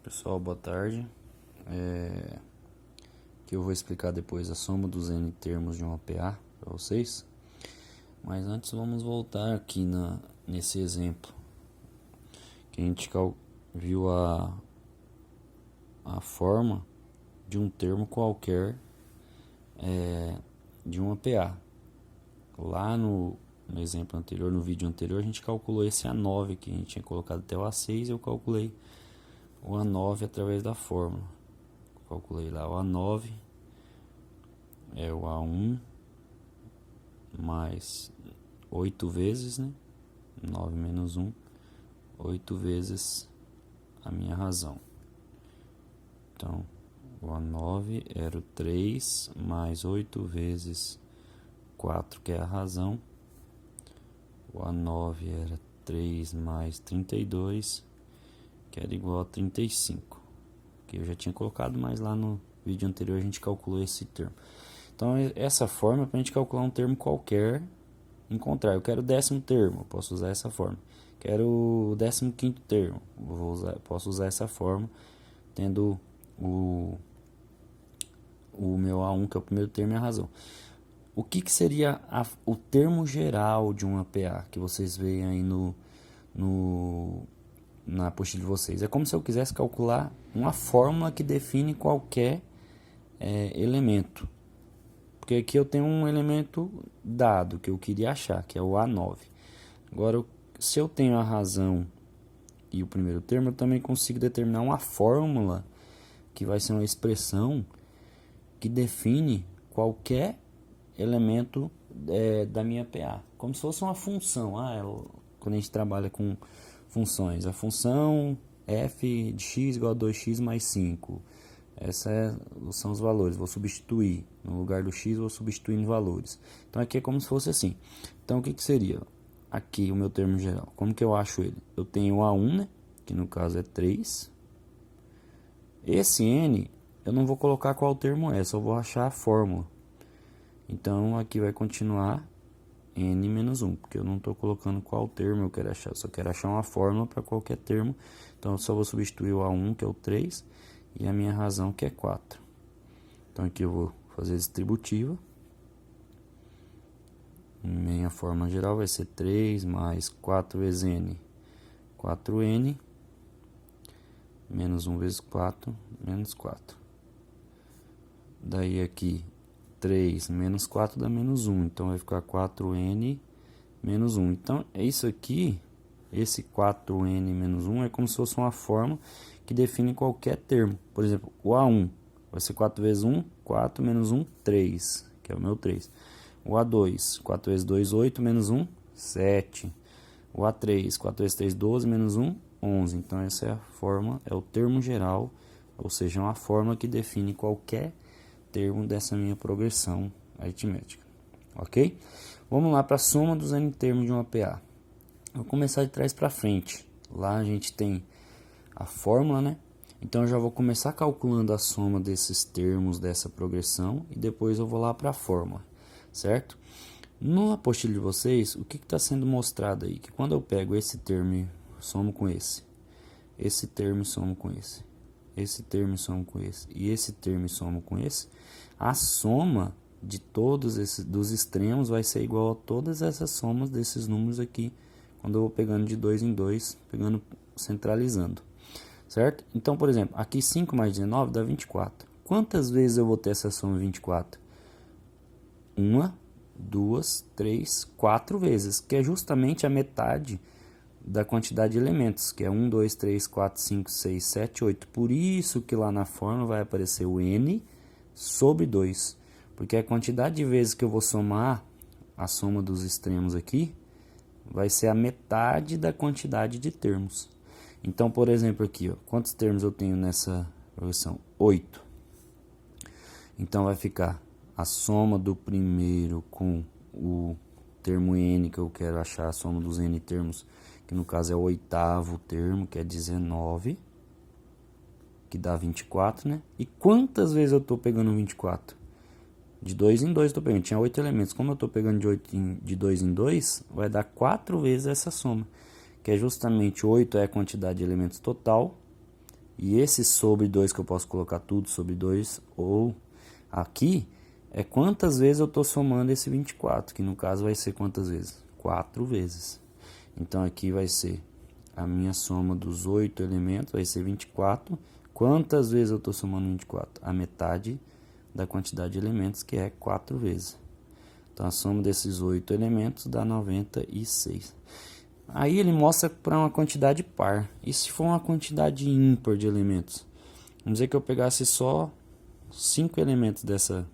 Pessoal, boa tarde. Que eu vou explicar depois a soma dos n termos de um APA para vocês. Mas antes vamos voltar aqui nesse exemplo que a gente viu a forma de um termo qualquer de um APA. Lá no exemplo anterior, no vídeo anterior, a gente calculou esse A9 que a gente tinha colocado até o A6 e eu calculei o A9 através da fórmula. Calculei lá o A9 é o A1 mais 8 vezes, né? 9 menos 1, 8 vezes a minha razão. Então, o A9 era o 3 mais 8 vezes 4, que é a razão. O A9 era 3 mais 32, que era igual a 35. Que eu já tinha colocado, mas lá no vídeo anterior a gente calculou esse termo. Então, essa forma é para a gente calcular um termo qualquer, encontrar. Eu quero o 10º termo, eu posso usar essa forma. Quero o 15º termo, posso usar essa forma, tendo o meu A1, que é o primeiro termo, e a razão. O que seria o termo geral de um APA, que vocês veem aí na apostila de vocês? É como se eu quisesse calcular uma fórmula que define qualquer elemento. Porque aqui eu tenho um elemento dado que eu queria achar, que é o A9. Agora, se eu tenho a razão e o primeiro termo, eu também consigo determinar uma fórmula que vai ser uma expressão que define qualquer elemento da minha PA. Como se fosse uma função. Quando a gente trabalha com funções, a função f de x igual a 2x mais 5. Esses são os valores. Vou substituir. No lugar do x, vou substituir em valores. Então, aqui é como se fosse assim. Então, o que seria? Aqui, o meu termo geral. Como que eu acho ele? Eu tenho o A1, né? Que no caso é 3. Esse n, eu não vou colocar qual termo é. Só vou achar a fórmula. Então, aqui vai continuar n menos 1. Porque eu não estou colocando qual termo eu quero achar. Eu só quero achar uma fórmula para qualquer termo. Então, eu só vou substituir o A1, que é o 3. E a minha razão, que é 4. Então, aqui eu vou fazer a distributiva. Minha fórmula geral vai ser 3 mais 4 vezes n, 4n, menos 1 vezes 4, menos 4. Daí aqui, 3 menos 4 dá menos 1. Então, vai ficar 4n menos 1. Então, é isso aqui, esse 4n menos 1 é como se fosse uma fórmula que define qualquer termo. Por exemplo, o A1 vai ser 4 vezes 1, 4 menos 1, 3, que é o meu 3. O A2, 4 vezes 2, 8, menos 1, 7. O A3, 4 vezes 3, 12, menos 1, 11. Então, essa é a forma, é o termo geral, ou seja, uma fórmula que define qualquer termo dessa minha progressão aritmética. Ok? Vamos lá para a soma dos n termos de um APA. Vou começar de trás para frente. Lá a gente tem a fórmula, né? Então, eu já vou começar calculando a soma desses termos dessa progressão e depois eu vou lá para a fórmula, certo? No apostila de vocês, o que está sendo mostrado aí? Que quando eu pego esse termo e somo com esse termo e somo com esse termo e somo com esse, e esse termo e somo com esse, a soma de todos esses dos extremos vai ser igual a todas essas somas desses números aqui, quando eu vou pegando de 2 em 2, centralizando. Certo? Então, por exemplo, aqui 5 mais 19 dá 24. Quantas vezes eu vou ter essa soma 24? 1, 2, 3, 4 vezes, que é justamente a metade da quantidade de elementos, que é 1, 2, 3, 4, 5, 6, 7, 8. Por isso que lá na fórmula vai aparecer o n sobre 2, porque a quantidade de vezes que eu vou somar a soma dos extremos aqui vai ser a metade da quantidade de termos. Então, por exemplo, aqui, ó, quantos termos eu tenho nessa progressão? 8. Então, vai ficar a soma do primeiro com o termo n, que eu quero achar a soma dos n termos, que no caso é o 8º termo, que é 19, que dá 24, né? E quantas vezes eu estou pegando 24? De 2 em 2 eu estou pegando. Tinha 8 elementos. Como eu estou pegando de 2 em 2, vai dar 4 vezes essa soma, que é justamente 8 é a quantidade de elementos total E esse sobre 2 que eu posso colocar tudo sobre 2 ou aqui é quantas vezes eu estou somando esse 24, que no caso vai ser quantas vezes? 4 vezes. Então aqui vai ser a minha soma dos 8 elementos, vai ser 24. Quantas vezes eu estou somando 24? A metade da quantidade de elementos, que é 4 vezes. Então a soma desses 8 elementos dá 96. Aí ele mostra para uma quantidade par. E se for uma quantidade ímpar de elementos? Vamos dizer que eu pegasse só 5 elementos dessa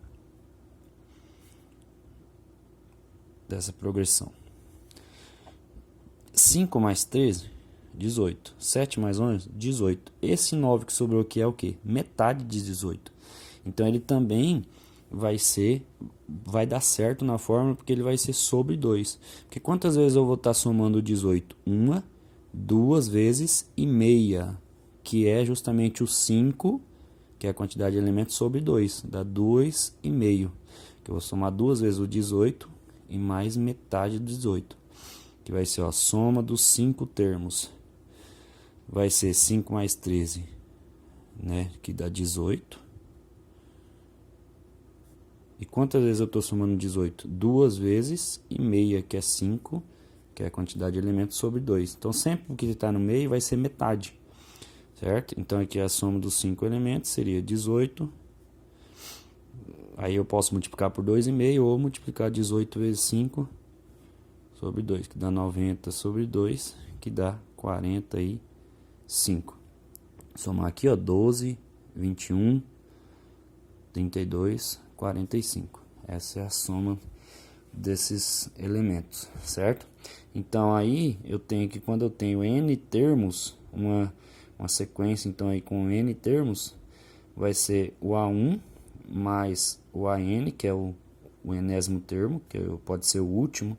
progressão. 5 mais 13, 18. 7 mais 11, 18. Esse 9 que sobrou aqui é o quê? Metade de 18. Então ele também vai dar certo na fórmula, porque ele vai ser sobre 2. Porque quantas vezes eu vou estar somando o 18? Uma, duas vezes e meia, que é justamente o 5, que é a quantidade de elementos, sobre 2. Dá 2,5. Que eu vou somar duas vezes o 18 e mais metade do 18. Que vai ser a soma dos 5 termos. Vai ser 5 mais 13, né, que dá 18. E quantas vezes eu estou somando 18? Duas vezes e meia, que é 5, que é a quantidade de elementos, sobre 2. Então, sempre o que está no meio vai ser metade, certo? Então, aqui a soma dos 5 elementos seria 18. Aí eu posso multiplicar por 2,5 ou multiplicar 18 vezes 5 sobre 2, que dá 90 sobre 2, que dá 45. Somar aqui, ó, 12, 21, 32, 45. Essa é a soma desses elementos, certo? Então aí eu tenho que, quando eu tenho n termos, uma sequência então aí com n termos, vai ser o A1 mais o AN, que é o enésimo termo, que pode ser o último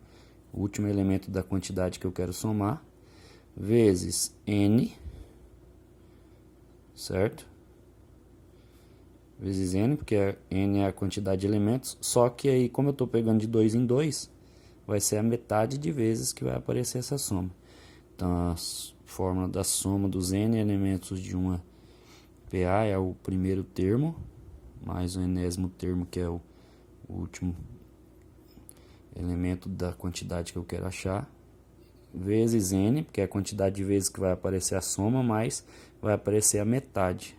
elemento da quantidade que eu quero somar, vezes n, certo? Vezes n, porque n é a quantidade de elementos, só que aí, como eu estou pegando de 2 em 2, vai ser a metade de vezes que vai aparecer essa soma. Então, a fórmula da soma dos n elementos de uma PA é o primeiro termo, mais o enésimo termo, que é o último elemento da quantidade que eu quero achar, vezes n, porque é a quantidade de vezes que vai aparecer a soma, mais vai aparecer a metade,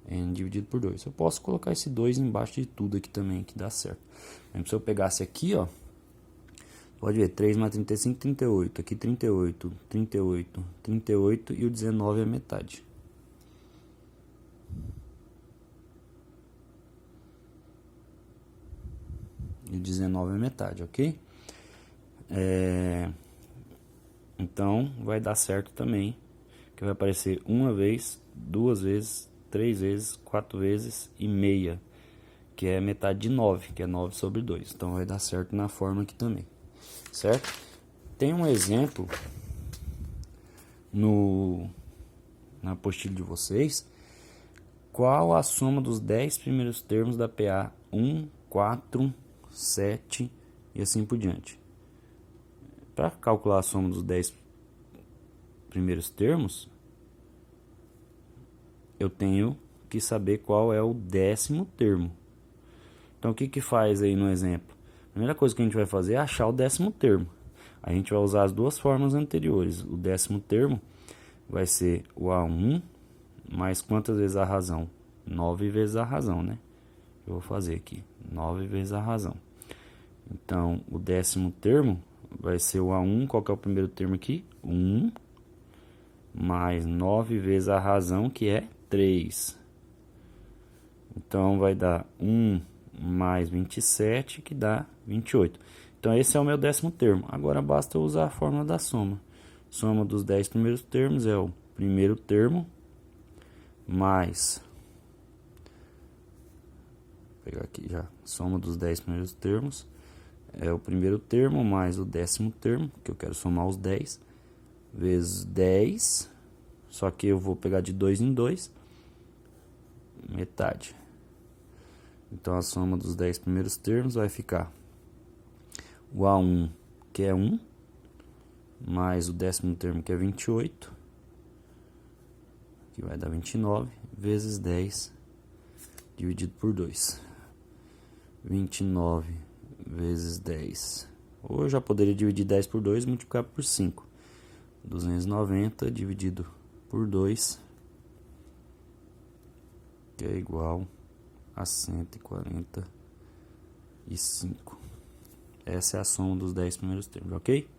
n dividido por 2. Eu posso colocar esse 2 embaixo de tudo aqui também, que dá certo. Se eu pegasse aqui, ó, pode ver, 3 mais 35, 38. Aqui 38, 38, 38 e o 19 é a metade. E o 19 é metade, ok? Então, vai dar certo também, que vai aparecer uma vez, duas vezes, 3 vezes, 4 vezes e meia, que é metade de 9, que é 9 sobre 2. Então, vai dar certo na forma aqui também, certo? Tem um exemplo na apostila de vocês. Qual a soma dos 10 primeiros termos da PA 1, 4, 7 e assim por diante? Para calcular a soma dos 10 primeiros termos, eu tenho que saber qual é o 10º termo. Então, o que faz aí no exemplo? A primeira coisa que a gente vai fazer é achar o 10º termo. A gente vai usar as duas fórmulas anteriores. O 10º termo vai ser o A1 mais quantas vezes a razão? 9 vezes a razão, né? Eu vou fazer aqui, 9 vezes a razão. Então, o 10º termo vai ser o A1, qual que é o primeiro termo aqui? 1, mais 9 vezes a razão, que é 3. Então, vai dar 1 mais 27, que dá 28. Então, esse é o meu 10º termo. Agora, basta usar a fórmula da soma. Soma dos 10 primeiros termos é o primeiro termo, mais... Vou pegar aqui já. Soma dos 10 primeiros termos é o primeiro termo, mais o 10º termo, que eu quero somar os 10, vezes 10, só que eu vou pegar de 2 em 2, metade. Então, a soma dos 10 primeiros termos vai ficar o A1, que é 1, mais o 10º termo, que é 28, que vai dar 29 vezes 10 dividido por 2. 29 vezes 10. Ou eu já poderia dividir 10 por 2 e multiplicar por 5. 290 dividido por 2, que é igual a 145. Essa é a soma dos 10 primeiros termos, ok?